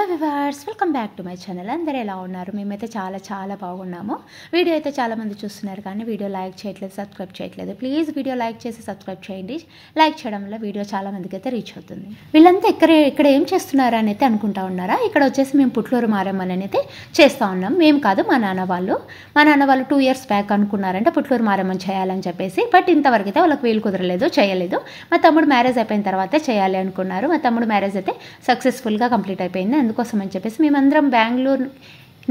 Hello viewers, welcome back to my channel. అందరూ ఎలా ఉన్నారు? మేమైతే చాలా బాగున్నాము. వీడియో అయితే చాలామంది చూస్తున్నారు కానీ వీడియో లైక్ చేయట్లేదు, సబ్స్క్రైబ్ చేయట్లేదు. ప్లీజ్ వీడియో లైక్ చేసి సబ్స్క్రైబ్ చేయండి. లైక్ చేయడం వల్ల వీడియో చాలామందికి అయితే రీచ్ అవుతుంది. వీళ్ళంతా ఇక్కడ ఏం చేస్తున్నారు అని అయితే అనుకుంటా ఉన్నారా? ఇక్కడ వచ్చేసి మేము పుట్లూరు మారమ్మని అయితే చేస్తూ ఉన్నాం. మేము కాదు, మా నాన్న వాళ్ళు 2 years బ్యాక్ అనుకున్నారంటే పుట్లూరు మారమ్మని చేయాలని చెప్పేసి. బట్ ఇంతవరకు అయితే వాళ్ళకి వీలు కుదరలేదు, చేయలేదు. మా తమ్ముడు మ్యారేజ్ అయిపోయిన తర్వాతే చేయాలి అనుకున్నారు. మా తమ్ముడు మ్యారేజ్ అయితే సక్సెస్ఫుల్గా కంప్లీట్ అయిపోయింది. అందుకోసం అని చెప్పేసి మేమందరం బెంగళూరు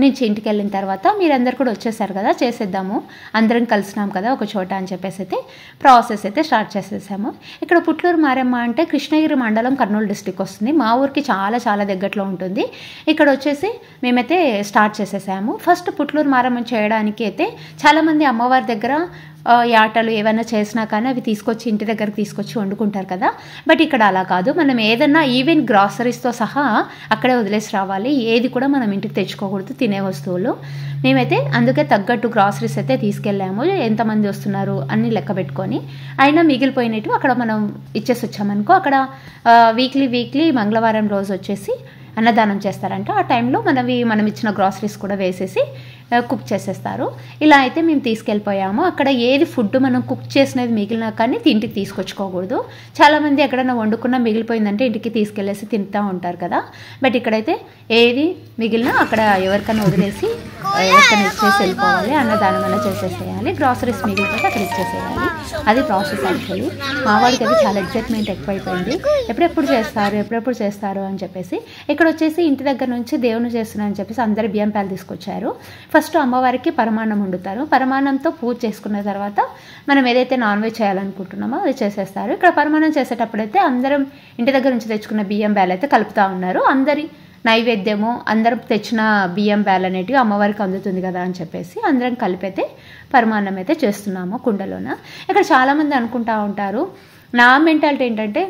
నుంచి ఇంటికి వెళ్ళిన తర్వాత మీరందరూ కూడా వచ్చేసారు కదా, చేసేద్దాము, అందరం కలిసినాం కదా ఒక చోట అని చెప్పేసి అయితే ప్రాసెస్ అయితే స్టార్ట్ చేసేసాము. ఇక్కడ పుట్లూరు మారమ్మ అంటే కృష్ణగిరి మండలం, కర్నూలు డిస్టిక్ వస్తుంది. మా ఊరికి చాలా దగ్గరలో ఉంటుంది. ఇక్కడ వచ్చేసి మేమైతే స్టార్ట్ చేసేసాము. ఫస్ట్ పుట్లూరు మారమ్మ చేయడానికి అయితే చాలామంది అమ్మవారి దగ్గర యాటలు ఏమైనా చేసినా కానీ అవి తీసుకొచ్చి ఇంటి దగ్గరకు తీసుకొచ్చి వండుకుంటారు కదా. బట్ ఇక్కడ అలా కాదు. మనం ఏదన్నా ఈవెన్ గ్రాసరీస్తో సహా అక్కడే వదిలేసి రావాలి. ఏది కూడా మనం ఇంటికి తెచ్చుకోకూడదు, తినే వస్తువులు. మేమైతే అందుకే తగ్గట్టు గ్రాసరీస్ అయితే తీసుకెళ్ళాము. ఎంతమంది వస్తున్నారు అన్నీ లెక్క పెట్టుకొని. అయినా మిగిలిపోయినట్టు అక్కడ మనం ఇచ్చేసి వచ్చామనుకో, అక్కడ వీక్లీ మంగళవారం రోజు వచ్చేసి అన్నదానం చేస్తారంట. ఆ టైంలో మనం ఇచ్చిన గ్రాసరీస్ కూడా వేసేసి కుక్ చేసేస్తారు. ఇలా అయితే మేము తీసుకెళ్ళిపోయాము. అక్కడ ఏది ఫుడ్ మనం కుక్ చేసినది మిగిలినా కానీ ఇంటికి తీసుకొచ్చుకోకూడదు. చాలామంది ఎక్కడైనా వండుకున్నా మిగిలిపోయిందంటే ఇంటికి తీసుకెళ్ళేసి తింటూ ఉంటారు కదా. బట్ ఇక్కడైతే ఏది మిగిలినా అక్కడ ఎవరికైనా వదిలేసి ఎవరికైనా ఇచ్చేసి వెళ్ళిపోవాలి. అన్నదానం అలా చేసేసేయాలి. గ్రాసరీస్ మిగిలిపోతే అక్కడ ఇచ్చేసేయాలి. అది ప్రాసెస్. యాక్చువల్లీ మా వాడికి అది చాలా ఎగ్జైట్మెంట్ ఎక్కువైపోయింది. ఎప్పుడెప్పుడు చేస్తారు అని చెప్పేసి. ఇక్కడ వచ్చేసి ఇంటి దగ్గర నుంచి దేవుని చేస్తున్నా అని చెప్పేసి అందరు బియ్యం పాలు తీసుకొచ్చారు. ఫస్ట్ అమ్మవారికి పరమాన్నం వండుతారు. పరమాన్నంతో పూజ చేసుకున్న తర్వాత మనం ఏదైతే నాన్ వెజ్ చేయాలనుకుంటున్నామో అది చేసేస్తారు. ఇక్కడ పరమాన్నం చేసేటప్పుడైతే అందరం ఇంటి దగ్గర నుంచి తెచ్చుకున్న బియ్యం బ్యాల్ అయితే కలుపుతూ ఉన్నారు. అందరి నైవేద్యము, అందరం తెచ్చిన బియ్యం బ్యాల్ అనేటివి అమ్మవారికి అందుతుంది కదా అని చెప్పేసి అందరం కలిపైతే పరమాన్నం అయితే చేస్తున్నాము కుండలోన. ఇక్కడ చాలామంది అనుకుంటూ ఉంటారు, నా మెంటాలిటీ ఏంటంటే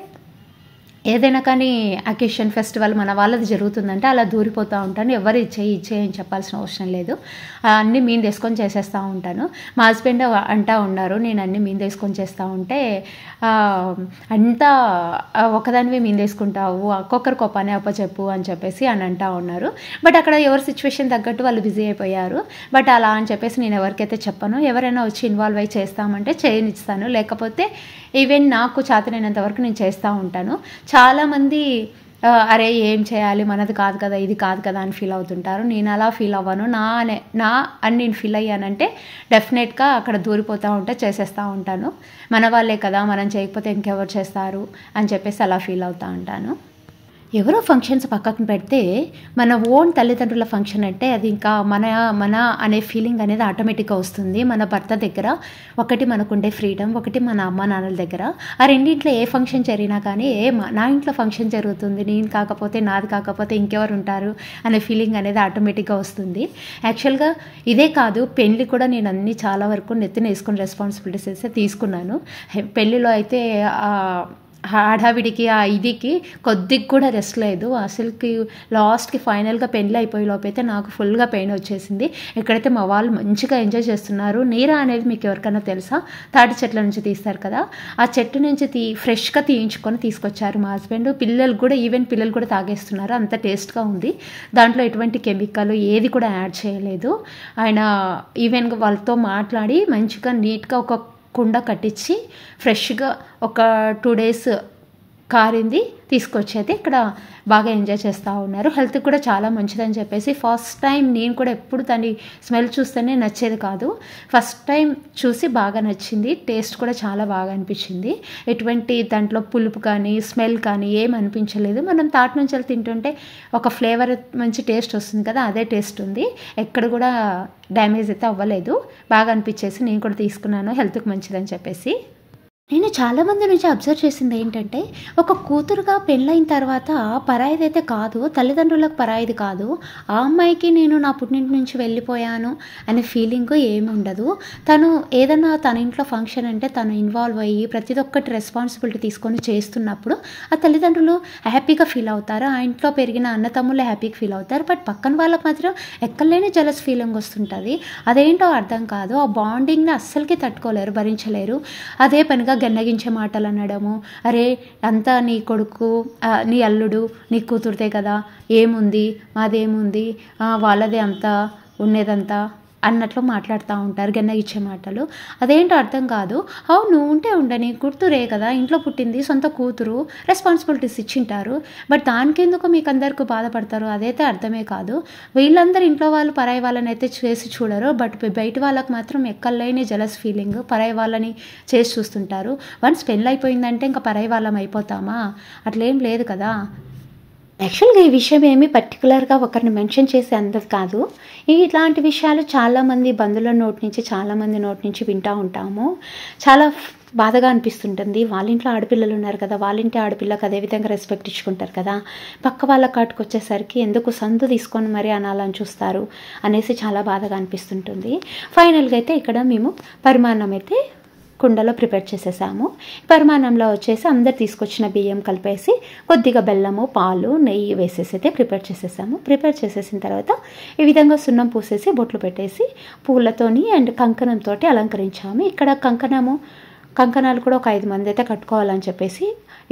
ఏదైనా కానీ అకేషన్ ఫెస్టివల్ మన వాళ్ళది జరుగుతుందంటే అలా దూరిపోతూ ఉంటాను. ఎవరు ఇచ్చే అని చెప్పాల్సిన అవసరం లేదు. అన్నీ మీన్ తీసుకొని చేసేస్తూ ఉంటాను. మా హస్బెండ్ అంటూ ఉన్నారు, నేను అన్నీ మీన్ తీసుకొని చేస్తూ ఉంటే అంతా ఒకదానివే మీన్ తీసుకుంటావు, ఒక్కొక్కరికి పని అప్పచెప్పు అని చెప్పేసి అని అంటూ ఉన్నారు. బట్ అక్కడ ఎవరి సిచ్యువేషన్ తగ్గట్టు వాళ్ళు బిజీ అయిపోయారు. బట్ అలా అని చెప్పేసి నేను ఎవరికైతే చెప్పను. ఎవరైనా వచ్చి ఇన్వాల్వ్ అయ్యి చేస్తామంటే చేయనిస్తాను, లేకపోతే ఈవెన్ నాకు చేతనైనంత వరకు నేను చేస్తూ ఉంటాను. చాలామంది అరే ఏం చేయాలి, మనది కాదు కదా, ఇది కాదు కదా అని ఫీల్ అవుతుంటారు. నేను అలా ఫీల్ అవ్వను. నా అని నేను ఫీల్ అయ్యానంటే డెఫినెట్గా అక్కడ దూరిపోతూ ఉంటే చేసేస్తూ ఉంటాను. మన వాళ్ళే కదా, మనం చేయకపోతే ఇంకెవరు చేస్తారు అని చెప్పేసి అలా ఫీల్ అవుతూ ఉంటాను. ఎవరో ఫంక్షన్స్ పక్కన పెడితే మన ఓన్ తల్లిదండ్రుల ఫంక్షన్ అంటే అది ఇంకా మన అనే ఫీలింగ్ అనేది ఆటోమేటిక్గా వస్తుంది. మన భర్త దగ్గర ఒకటి మనకుండే ఫ్రీడమ్, ఒకటి మన అమ్మ నాన్నల దగ్గర. ఆ రెండింట్లో ఏ ఫంక్షన్ జరిగినా కానీ నా ఇంట్లో ఫంక్షన్ జరుగుతుంది, నేను కాకపోతే నాది కాకపోతే ఇంకెవరు ఉంటారు అనే ఫీలింగ్ అనేది ఆటోమేటిక్గా వస్తుంది. యాక్చువల్గా ఇదే కాదు, పెళ్ళి కూడా నేను అన్నీ చాలా వరకు నెత్తిన వేసుకుని రెస్పాన్సిబిలిటీస్ అయితే తీసుకున్నాను. పెళ్ళిలో అయితే హడావిడికి ఇదికి కొద్దిగా కూడా రెస్ట్ లేదు. అసలుకి లాస్ట్కి ఫైనల్గా పెళ్ళి అయిపోయే లోపైతే నాకు ఫుల్గా పెయిన్ వచ్చేసింది. ఇక్కడైతే మా వాళ్ళు మంచిగా ఎంజాయ్ చేస్తున్నారు. నీరా అనేది మీకు ఎవరికైనా తెలుసా? తాటి చెట్ల నుంచి తీస్తారు కదా, ఆ చెట్టు నుంచి ఫ్రెష్గా తీయించుకొని తీసుకొచ్చారు మా హస్బెండ్. పిల్లలు కూడా తాగేస్తున్నారు. అంత టేస్ట్గా ఉంది. దాంట్లో ఎటువంటి కెమికల్ ఏది కూడా యాడ్ చేయలేదు. ఆయన ఈవెన్గా వాళ్ళతో మాట్లాడి మంచిగా నీట్గా ఒక కుండ కట్టించి ఫ్రెష్గా ఒక 2 days కారింది తీసుకొచ్చి అయితే ఇక్కడ బాగా ఎంజాయ్ చేస్తూ ఉన్నారు. హెల్త్కి కూడా చాలా మంచిదని చెప్పేసి ఫస్ట్ టైం నేను కూడా ఎప్పుడు దాన్ని స్మెల్ చూస్తేనే నచ్చేది కాదు. ఫస్ట్ టైం చూసి బాగా నచ్చింది. టేస్ట్ కూడా చాలా బాగా అనిపించింది. ఎటువంటి దాంట్లో పులుపు కానీ స్మెల్ కానీ ఏం అనిపించలేదు. మనం తాటి నుంచి తింటుంటే ఒక ఫ్లేవర్ మంచి టేస్ట్ వస్తుంది కదా, అదే టేస్ట్ ఉంది. ఎక్కడ కూడా డ్యామేజ్ అయితే అవ్వలేదు. బాగా అనిపించేసి నేను కూడా తీసుకున్నాను, హెల్త్కి మంచిదని చెప్పేసి. నేను చాలామంది నుంచి అబ్జర్వ్ చేసింది ఏంటంటే, ఒక కూతురుగా పెళ్ళైన తర్వాత పరాయిదైతే కాదు, తల్లిదండ్రులకు పరాయిది కాదు. ఆ అమ్మాయికి నేను నా పుట్టింటి నుంచి వెళ్ళిపోయాను అనే ఫీలింగ్ ఏమి ఉండదు. తను ఏదన్నా తన ఇంట్లో ఫంక్షన్ అంటే తను ఇన్వాల్వ్ అయ్యి ప్రతి ఒక్కటి రెస్పాన్సిబిలిటీ తీసుకొని చేస్తున్నప్పుడు ఆ తల్లిదండ్రులు హ్యాపీగా ఫీల్ అవుతారు. ఆ ఇంట్లో పెరిగిన అన్నతమ్ముళ్ళు హ్యాపీగా ఫీల్ అవుతారు. బట్ పక్కన వాళ్ళకి మాత్రం ఎక్కడలేని జెలస్ ఫీలింగ్ వస్తుంటుంది. అదేంటో అర్థం కాదు. ఆ బాండింగ్ని అస్సలకి తట్టుకోలేరు, భరించలేరు. అదే పనిగా ఇంకా గెన్నగించే మాటలు అనడము, అరే అంతా నీ కొడుకు నీ అల్లుడు నీ కూతురుతే కదా, ఏముంది మాదేముంది, వాళ్ళదే అంతా ఉండేదంతా అన్నట్లు మాట్లాడుతూ ఉంటారు, గెన్నగిచ్చే మాటలు. అదేంటో అర్థం కాదు. అవును ఉంటే ఉండని, కూతురే కదా, ఇంట్లో పుట్టింది, సొంత కూతురు, రెస్పాన్సిబిలిటీస్ ఇచ్చింటారు. బట్ దానికెందుకు మీకు అందరికీ బాధపడతారు, అదైతే అర్థమే కాదు. వీళ్ళందరూ ఇంట్లో వాళ్ళు పరాయి వాళ్ళని అయితే చేసి చూడరు, బట్ బయట వాళ్ళకి మాత్రం ఎక్కలేని జలస్ ఫీలింగ్, పరాయి వాళ్ళని చేసి చూస్తుంటారు. వన్స్ పెళ్ళి అయిపోయిందంటే ఇంకా పరాయి వాళ్ళం అయిపోతామా? అట్లేం లేదు కదా. యాక్చువల్గా ఈ విషయం ఏమి పర్టికులర్గా ఒకరిని మెన్షన్ చేసే అందదు కాదు. ఇట్లాంటి విషయాలు చాలామంది బంధువుల నోటి నుంచి, చాలామంది నోటి నుంచి వింటూ ఉంటాము. చాలా బాధగా అనిపిస్తుంటుంది. వాళ్ళ ఇంట్లో ఆడపిల్లలు ఉన్నారు కదా, వాళ్ళ ఇంటి ఆడపిల్లకి అదేవిధంగా రెస్పెక్ట్ ఇచ్చుకుంటారు కదా, పక్క వాళ్ళ కాటుకు వచ్చేసరికి ఎందుకు సందు తీసుకొని మరీ అనాలని చూస్తారు అనేసి చాలా బాధగా అనిపిస్తుంటుంది. ఫైనల్గా అయితే ఇక్కడ మేము పరిమాణం అయితే కుండలో ప్రిపేర్ చేసేసాము. పరిమాణంలో వచ్చేసి అందరు తీసుకొచ్చిన బియ్యం కలిపేసి కొద్దిగా బెల్లము, పాలు, నెయ్యి వేసేసి అయితే ప్రిపేర్ చేసేసాము. ప్రిపేర్ చేసేసిన తర్వాత ఈ విధంగా సున్నం పూసేసి బొట్లు పెట్టేసి పూలతోని అండ్ కంకణంతో అలంకరించాము. ఇక్కడ కంకణాలు కూడా ఒక 5 మంది అయితే కట్టుకోవాలని చెప్పేసి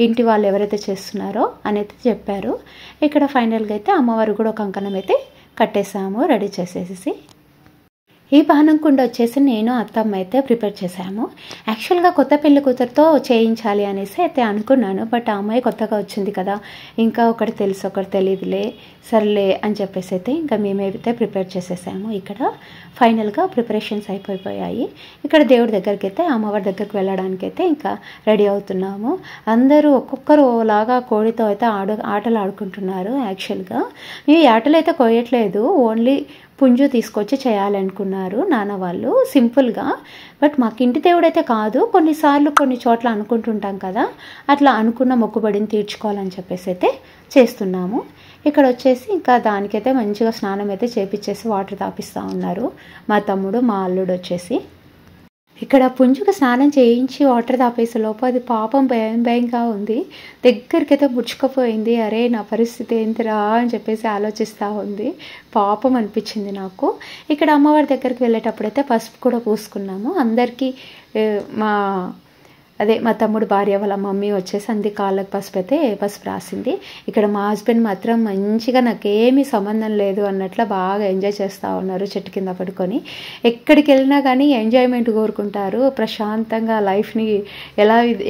ఇంటి వాళ్ళు ఎవరైతే చేస్తున్నారో అనేది చెప్పారు. ఇక్కడ ఫైనల్గా అయితే అమ్మవారు కూడా కంకణం అయితే కట్టేసాము, రెడీ చేసేసి. ఈ పానం కుండ వచ్చేసి నేను అత్తమ్మ అయితే ప్రిపేర్ చేశాము. యాక్చువల్గా కొత్త పెళ్లి కూతురుతో చేయించాలి అనేసి అయితే అనుకున్నాను. బట్ ఆ అమ్మాయి కొత్తగా వచ్చింది కదా, ఇంకా ఒకటి తెలుసు ఒకటి తెలియదులే సర్లే అని చెప్పేసి అయితే ఇంకా మేమైతే ప్రిపేర్ చేసేసాము. ఇక్కడ ఫైనల్గా ప్రిపరేషన్స్ అయిపోయాయి. ఇక్కడ దేవుడి దగ్గరికి అయితే అమ్మవారి దగ్గరికి వెళ్ళడానికి అయితే ఇంకా రెడీ అవుతున్నాము. అందరూ ఒక్కొక్కరు ఓలాగా కోడితో అయితే ఆటలు ఆడుకుంటున్నారు. యాక్చువల్గా ఈ ఆటలు అయితే కోయట్లేదు, ఓన్లీ పుంజు తీసుకొచ్చి చేయాలనుకున్నారు నాన్న వాళ్ళు సింపుల్గా. బట్ మాకు ఇంటి దేవుడైతే కాదు, కొన్నిసార్లు కొన్ని చోట్ల అనుకుంటుంటాం కదా, అట్లా అనుకున్న మొక్కుబడిని తీర్చుకోవాలని చెప్పేసి అయితే చేస్తున్నాము. ఇక్కడ వచ్చేసి ఇంకా దానికైతే మంచిగా స్నానం అయితే చేపించేసి వాటర్ తాపిస్తూ ఉన్నారు మా తమ్ముడు, మా అల్లుడు వచ్చేసి. ఇక్కడ పుంజుకు స్నానం చేయించి వాటర్ తాపేసే లోపు అది పాపం భయంగా ఉంది, దగ్గరికైతే ముడుచుకుపోయింది. అరే నా పరిస్థితి ఏంటిరా అని చెప్పేసి ఆలోచిస్తూ ఉంది. పాపం అనిపించింది నాకు. ఇక్కడ అమ్మవారి దగ్గరికి వెళ్ళేటప్పుడైతే పసుపు కూడా పూసుకున్నాము. అందరికీ మా తమ్ముడు భార్య వాళ్ళ మమ్మీ వచ్చేసి అంది కాళ్ళకి పసుపు రాసింది. ఇక్కడ మా హస్బెండ్ మాత్రం మంచిగా నాకేమీ సంబంధం లేదు అన్నట్లు బాగా ఎంజాయ్ చేస్తూ ఉన్నారు చెట్టు కింద పడుకొని. ఎక్కడికి వెళ్ళినా కానీ ఎంజాయ్మెంట్ కోరుకుంటారు. ప్రశాంతంగా లైఫ్ని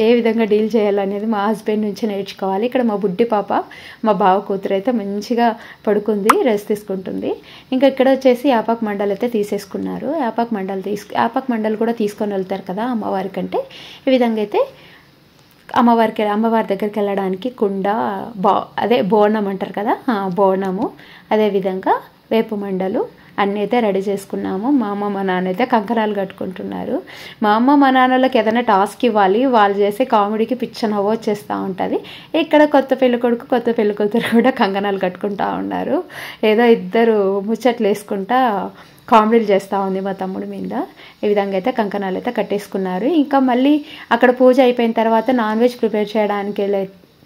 ఏ విధంగా డీల్ చేయాలనేది మా హస్బెండ్ నుంచి నేర్చుకోవాలి. ఇక్కడ మా బుడ్డి పాప, మా బావ కూతురు అయితే మంచిగా పడుకుంది, రెస్ట్ తీసుకుంటుంది. ఇంకా ఇక్కడ వచ్చేసి యాపాకు మండలు అయితే తీసేసుకున్నారు. యాపాకు మండలు కూడా తీసుకొని వెళ్తారు కదా అమ్మవారి కంటే. ఈ విధంగా అయితే అమ్మవారి దగ్గరికి వెళ్ళడానికి కుండ, బోనం అంటారు కదా, బోనము, అదేవిధంగా వేపు మండలు అన్నీ అయితే రెడీ చేసుకున్నాము. మా అమ్మ మా నాన్న అయితే కంకణాలు కట్టుకుంటున్నారు. మా అమ్మ మా నాన్నలకు ఏదైనా టాస్క్ ఇవ్వాలి, వాళ్ళు చేసే కామెడీకి పిచ్చ నవ్వు వచ్చేస్తూ ఉంటుంది. ఇక్కడ కొత్త పెళ్లి కొడుకు కొత్త పెళ్లి కూతురు కూడా కంకణాలు కట్టుకుంటూ ఉన్నారు. ఏదో ఇద్దరు ముచ్చట్లు వేసుకుంటా కామెడీలు చేస్తూ ఉంది మా తమ్ముడి మీద. ఈ విధంగా అయితే కంకణాలు అయితే కట్టేసుకున్నారు. ఇంకా మళ్ళీ అక్కడ పూజ అయిపోయిన తర్వాత నాన్ వెజ్ ప్రిపేర్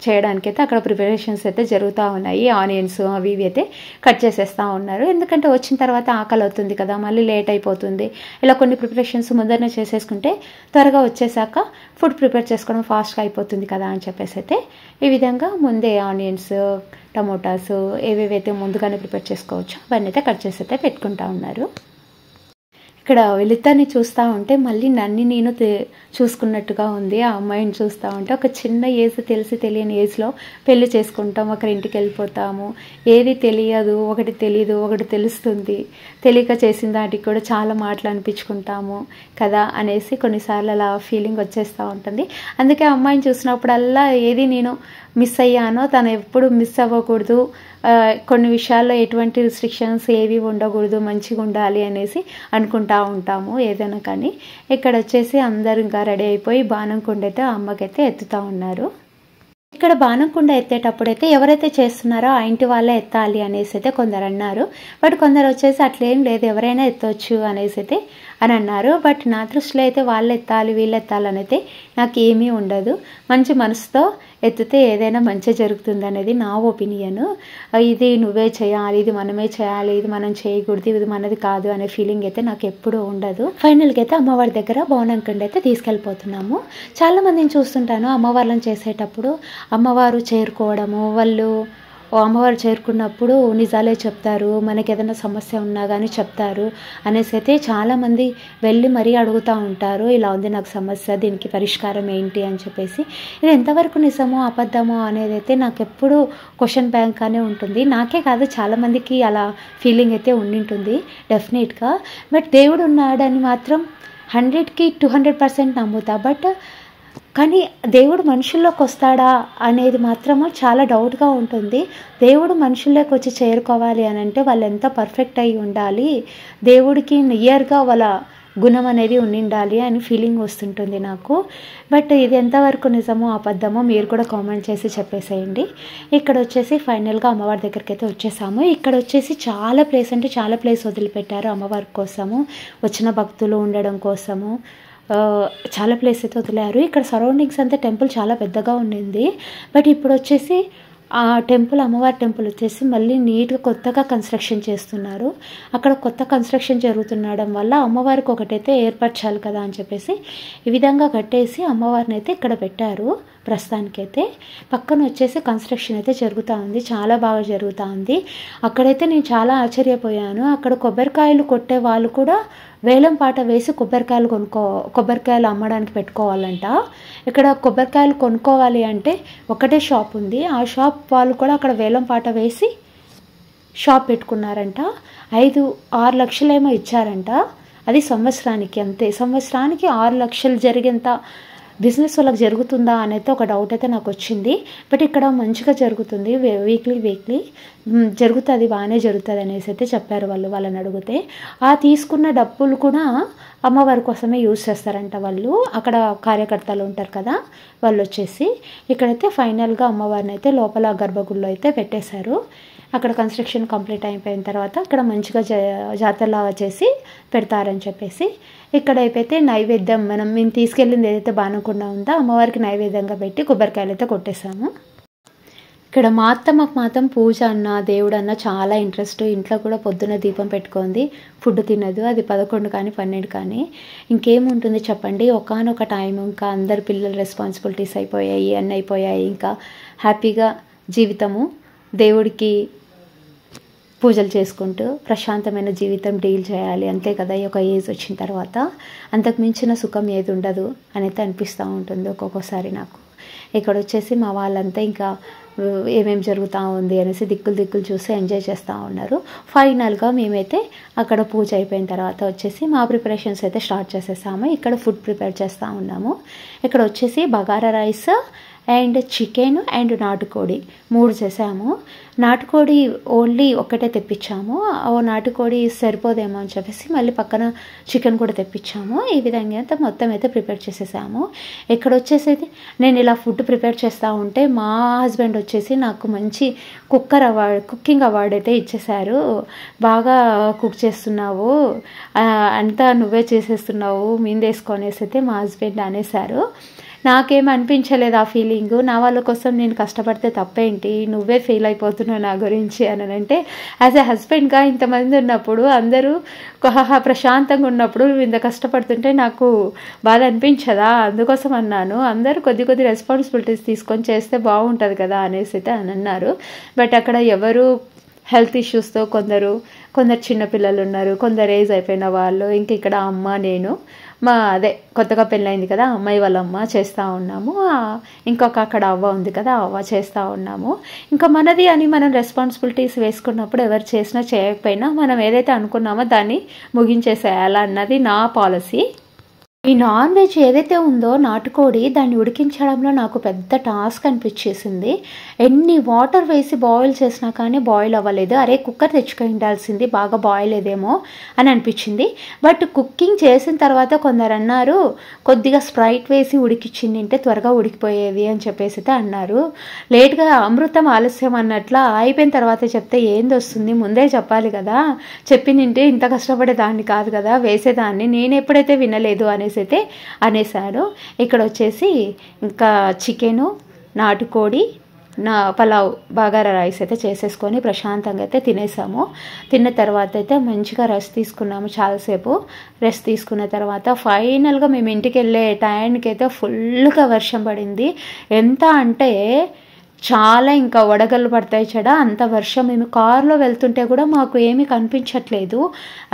చేయడానికైతే అక్కడ ప్రిపరేషన్స్ అయితే జరుగుతూ ఉన్నాయి. ఆనియన్స్ అవి ఇవి అయితే కట్ చేసేస్తూ ఉన్నారు. ఎందుకంటే వచ్చిన తర్వాత ఆకలి అవుతుంది కదా, మళ్ళీ లేట్ అయిపోతుంది. ఇలా కొన్ని ప్రిపరేషన్స్ ముందరనే చేసేసుకుంటే త్వరగా వచ్చేసాక ఫుడ్ ప్రిపేర్ చేసుకోవడం ఫాస్ట్గా అయిపోతుంది కదా అని చెప్పేసి అయితే ఈ విధంగా ముందే ఆనియన్స్, టమోటాస్ ఏవేవైతే ముందుగానే ప్రిపేర్ చేసుకోవచ్చు అవన్నీ అయితే కట్ చేసి అయితే పెట్టుకుంటూ ఉన్నారు. ఇక్కడ వీళ్ళిద్దరిని చూస్తూ ఉంటే మళ్ళీ నన్ను నేను చూసుకున్నట్టుగా ఉంది. ఆ అమ్మాయిని చూస్తూ ఉంటే ఒక చిన్న ఏజ్, తెలియని ఏజ్లో పెళ్లి చేసుకుంటాం, ఒకరింటికి వెళ్ళిపోతాము, ఏది తెలియదు, ఒకటి తెలియదు, ఒకటి తెలుస్తుంది, తెలియక చేసిన దాటికి కూడా చాలా మాటలు అనిపించుకుంటాము కదా అనేసి కొన్నిసార్లు అలా ఫీలింగ్ వచ్చేస్తూ ఉంటుంది. అందుకే అమ్మాయిని చూసినప్పుడల్లా ఏది నేను మిస్ అయ్యానో తను ఎప్పుడు మిస్ అవ్వకూడదు, కొన్ని విషయాల్లో ఎటువంటి రిస్ట్రిక్షన్స్ ఏవి ఉండకూడదు, మంచిగా ఉండాలి అనేసి అనుకుంటూ ఉంటాము ఏదైనా కానీ. ఇక్కడ వచ్చేసి అందరూ ఇంకా రెడీ అయిపోయి బాణం కుండ అయితే అమ్మకైతే ఎత్తుతూ ఉన్నారు. ఇక్కడ బాణం కుండ ఎత్తేటప్పుడైతే ఎవరైతే చేస్తున్నారో ఆ ఇంటి వాళ్ళే ఎత్తాలి అనేసి అయితే కొందరు అన్నారు. బట్ కొందరు వచ్చేసి అట్లేం లేదు, ఎవరైనా ఎత్తవచ్చు అనేసి అయితే అని అన్నారు. బట్ నా దృష్టిలో అయితే వాళ్ళు ఎత్తాలి వీళ్ళు ఎత్తాలి అనేది నాకు ఏమీ ఉండదు. మంచి మనసుతో ఎత్తితే ఏదైనా మంచి జరుగుతుంది అనేది నా ఒపీనియన్. ఇది నువ్వే చేయాలి, ఇది మనమే చేయాలి, ఇది మనం చేయకూడదు, ఇది మనది కాదు అనే ఫీలింగ్ అయితే నాకు ఎప్పుడూ ఉండదు. ఫైనల్గా అయితే అమ్మవారి దగ్గర బోనంకుండ అయితే తీసుకెళ్ళిపోతున్నాము. చాలామందిని చూస్తుంటాను అమ్మవార్లను చేసేటప్పుడు అమ్మవారు చేరుకోవడము, వాళ్ళు అమ్మవారు చేరుకున్నప్పుడు నిజాలే చెప్తారు, మనకి ఏదైనా సమస్య ఉన్నా కానీ చెప్తారు అనేసి అయితే చాలామంది వెళ్ళి మరీ అడుగుతూ ఉంటారు. ఇలా ఉంది నాకు సమస్య, దీనికి పరిష్కారం ఏంటి అని చెప్పేసి. ఇది ఎంతవరకు నిజమో అబద్ధమో అనేది అయితే నాకు ఎప్పుడు క్వశ్చన్ బ్యాంక్గానే ఉంటుంది. నాకే కాదు చాలామందికి అలా ఫీలింగ్ అయితే ఉండింటుంది డెఫినెట్గా. బట్ దేవుడు ఉన్నాడని మాత్రం 100కి 200% నమ్ముతా. బట్ కానీ దేవుడు మనుషుల్లోకి వస్తాడా అనేది మాత్రము చాలా డౌట్గా ఉంటుంది. దేవుడు మనుషుల్లోకి వచ్చి చేరుకోవాలి అని అంటే వాళ్ళు ఎంత పర్ఫెక్ట్ అయి ఉండాలి, దేవుడికి నియర్గా వాళ్ళ గుణం అనేది ఉండాలి అని ఫీలింగ్ వస్తుంటుంది నాకు. బట్ ఇది ఎంతవరకు నిజమో అబద్ధమో మీరు కూడా కామెంట్ చేసి చెప్పేసేయండి. ఇక్కడ వచ్చేసి ఫైనల్గా అమ్మవారి దగ్గరికి అయితే వచ్చేసాము. ఇక్కడ వచ్చేసి చాలా ప్లేస్ అంటే చాలా ప్లేస్ వదిలిపెట్టారు అమ్మవారి కోసము, వచ్చిన భక్తులు ఉండడం కోసము. చాలా ప్లేస్ అయితే వదిలేరు. ఇక్కడ సరౌండింగ్స్ అంతా టెంపుల్ చాలా పెద్దగా ఉండింది. బట్ ఇప్పుడు వచ్చేసి ఆ టెంపుల్, అమ్మవారి టెంపుల్ వచ్చేసి మళ్ళీ నీట్గా కొత్తగా కన్స్ట్రక్షన్ చేస్తున్నారు. అక్కడ కొత్త కన్స్ట్రక్షన్ జరుగుతుండడం వల్ల అమ్మవారికి ఒకటైతే ఏర్పరచాలి కదా అని చెప్పేసి ఈ విధంగా కట్టేసి అమ్మవారిని అయితే ఇక్కడ పెట్టారు. ప్రస్తుతానికైతే పక్కన వచ్చేసి కన్స్ట్రక్షన్ అయితే జరుగుతూ ఉంది, చాలా బాగా జరుగుతూ ఉంది. అక్కడైతే నేను చాలా ఆశ్చర్యపోయాను. అక్కడ కొబ్బరికాయలు కొట్టే వాళ్ళు కూడా వేలం పాట వేసి కొబ్బరికాయలు అమ్మడానికి పెట్టుకోవాలంట. ఇక్కడ కొబ్బరికాయలు కొనుక్కోవాలి అంటే ఒకటే షాప్ ఉంది, ఆ షాప్ వాళ్ళు కూడా అక్కడ వేలం పాట వేసి షాప్ పెట్టుకున్నారంట. 5-6 లక్షలేమో ఇచ్చారంట. అది సంవత్సరానికి, అంతే సంవత్సరానికి 6 లక్షలు జరిగేంత బిజినెస్ వాళ్ళకి జరుగుతుందా అనేది ఒక డౌట్ అయితే నాకు వచ్చింది. బట్ ఇక్కడ మంచిగా జరుగుతుంది, వీక్లీ జరుగుతుంది, బాగానే జరుగుతుంది అనేసి అయితే చెప్పారు వాళ్ళని అడిగితే. ఆ తీసుకున్న డబ్బులు కూడా అమ్మవారి కోసమే యూజ్ చేస్తారంట వాళ్ళు. అక్కడ కార్యకర్తలు ఉంటారు కదా వాళ్ళు వచ్చేసి. ఇక్కడైతే ఫైనల్గా అమ్మవారిని అయితే లోపల గర్భగుడిలో అయితే పెట్టేశారు. అక్కడ కన్స్ట్రక్షన్ కంప్లీట్ అయిపోయిన తర్వాత అక్కడ మంచిగా జాతరలాగా చేసి పెడతారని చెప్పేసి. ఇక్కడ అయిపోతే నైవేద్యం మేము తీసుకెళ్ళింది ఏదైతే బాణకుండ ఉందో అమ్మవారికి నైవేద్యంగా పెట్టి కొబ్బరికాయలు అయితే కొట్టేశాము. ఇక్కడ మాకు మాత్రం పూజ అన్న దేవుడు అన్న చాలా ఇంట్రెస్ట్. ఇంట్లో కూడా పొద్దున్న దీపం పెట్టుకుంది, ఫుడ్ తినదు. అది 11 కానీ 12 కానీ ఇంకేముంటుంది చెప్పండి. ఒకానొక టైం ఇంకా అందరు పిల్లల రెస్పాన్సిబిలిటీస్ అయిపోయాయి, అన్నీ అయిపోయాయి. ఇంకా హ్యాపీగా జీవితము దేవుడికి పూజలు చేసుకుంటూ ప్రశాంతమైన జీవితం డీల్ చేయాలి, అంతే కదా. ఒక ఏజ్ వచ్చిన తర్వాత అంతకు మించిన సుఖం ఏది ఉండదు అనేది అనిపిస్తూ ఉంటుంది ఒక్కొక్కసారి నాకు. ఇక్కడ వచ్చేసి మా వాళ్ళంతా ఇంకా ఏమేమి జరుగుతూ ఉంది అనేసి దిక్కులు చూసి ఎంజాయ్ చేస్తూ ఉన్నారు. ఫైనల్గా మేమైతే అక్కడ పూజ అయిపోయిన తర్వాత వచ్చేసి మా ప్రిపరేషన్స్ అయితే స్టార్ట్ చేసేసాము. ఇక్కడ ఫుడ్ ప్రిపేర్ చేస్తూ ఉన్నాము. ఇక్కడ వచ్చేసి bagara rice and chicken and నాటుకోడి 3 చేసాము. నాటుకోడి ఓన్లీ ఒక్కటే తెప్పించాము. నాటుకోడి సరిపోదేమో అని చెప్పేసి మళ్ళీ పక్కన చికెన్ కూడా తెప్పించాము. ఈ విధంగా అయితే మొత్తం అయితే ప్రిపేర్ చేసేసాము. ఇక్కడ వచ్చేసి నేను ఇలా ఫుడ్ ప్రిపేర్ చేస్తూ ఉంటే మా హస్బెండ్ వచ్చేసి నాకు మంచి కుకింగ్ అవార్డు అయితే ఇచ్చేశారు. బాగా కుక్ చేస్తున్నావు, అంతా నువ్వే చేసేస్తున్నావు మీందేసుకొనేసి అయితే మా హస్బెండ్ అనేసారు. నాకేం అనిపించలేదు ఆ ఫీలింగ్. నా వాళ్ళ కోసం నేను కష్టపడితే తప్పేంటి, నువ్వే ఫీల్ అయిపోతున్నావు నా గురించి అని అంటే, యాజ్ ఎ హస్బెండ్గా ఇంతమంది ఉన్నప్పుడు అందరూ ప్రశాంతంగా ఉన్నప్పుడు ఇంత కష్టపడుతుంటే నాకు బాధ అనిపించదా, అందుకోసం అన్నాను. అందరూ కొద్ది రెస్పాన్సిబిలిటీస్ తీసుకొని చేస్తే బాగుంటుంది కదా అనేసి అయితే అని అన్నారు. బట్ అక్కడ ఎవరు హెల్త్ ఇష్యూస్తో కొందరు చిన్నపిల్లలు ఉన్నారు, కొందరు ఏజ్ అయిపోయిన వాళ్ళు, ఇంక ఇక్కడ అమ్మ నేను కొత్తగా పెళ్ళైంది కదా అమ్మాయి వాళ్ళ అమ్మ చేస్తూ ఉన్నాము. ఇంకొక అక్కడ అవ్వ ఉంది కదా అవ్వ చేస్తూ ఉన్నాము. ఇంకా మనది అని మనం రెస్పాన్సిబిలిటీస్ వేసుకున్నప్పుడు ఎవరు చేసినా చేయకపోయినా మనం ఏదైతే అనుకున్నామో దాన్ని ముగించేసేయాలన్నది నా పాలసీ. ఈ నాన్ వెజ్ ఏదైతే ఉందో నాటుకోడి, దాన్ని ఉడికించడంలో నాకు పెద్ద టాస్క్ అనిపించేసింది. ఎన్ని వాటర్ వేసి బాయిల్ చేసినా కానీ బాయిల్ అవ్వలేదు. అరే కుక్కర్ తెచ్చుకొని ఉండాల్సింది, బాగా బాయిల్ అయ్యేదేమో అని అనిపించింది. బట్ కుకింగ్ చేసిన తర్వాత కొందరు అన్నారు కొద్దిగా స్ప్రైట్ వేసి ఉడికిచ్చిందంటే త్వరగా ఉడికిపోయేది అని చెప్పేసి అయితే అన్నారు. లేట్గా అమృతం ఆలస్యం అన్నట్లా అయిపోయిన తర్వాత చెప్తే ఏంది వస్తుంది, ముందే చెప్పాలి కదా, చెప్పినింటే ఇంత కష్టపడేదాన్ని కాదు కదా, వేసేదాన్ని, నేను ఎప్పుడైతే వినలేదు అనేసి అయితే అనేసాను. ఇక్కడ వచ్చేసి ఇంకా చికెను, నాటుకోడి, పలావ్, బగారా రైస్ అయితే చేసేసుకొని ప్రశాంతంగా అయితే తినేసాము. తిన్న తర్వాత అయితే మంచిగా రెస్ట్ తీసుకున్నాము. చాలాసేపు రెస్ట్ తీసుకున్న తర్వాత ఫైనల్గా మేము ఇంటికి వెళ్ళే టైంకి అయితే ఫుల్గా వర్షం పడింది. ఎంత అంటే చాలా ఇంకా వడగళ్ళు పడతాయి చెడ, అంత వర్షం. మేము కారులో వెళ్తుంటే కూడా మాకు ఏమీ కనిపించట్లేదు,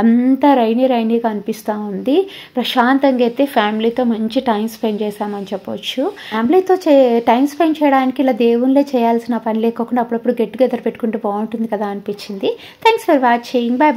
అంత రైనీగా అనిపిస్తూ ఉంది. ప్రశాంతంగా అయితే ఫ్యామిలీతో మంచి టైం స్పెండ్ చేసామని చెప్పొచ్చు. ఫ్యామిలీతో టైం స్పెండ్ చేయడానికి ఇలా దేవుళ్ళే చేయాల్సిన పని లేకుండా అప్పుడప్పుడు గెట్ టుగెదర్ పెట్టుకుంటే బాగుంటుంది కదా అనిపించింది. Thanks for watching. బాయ్.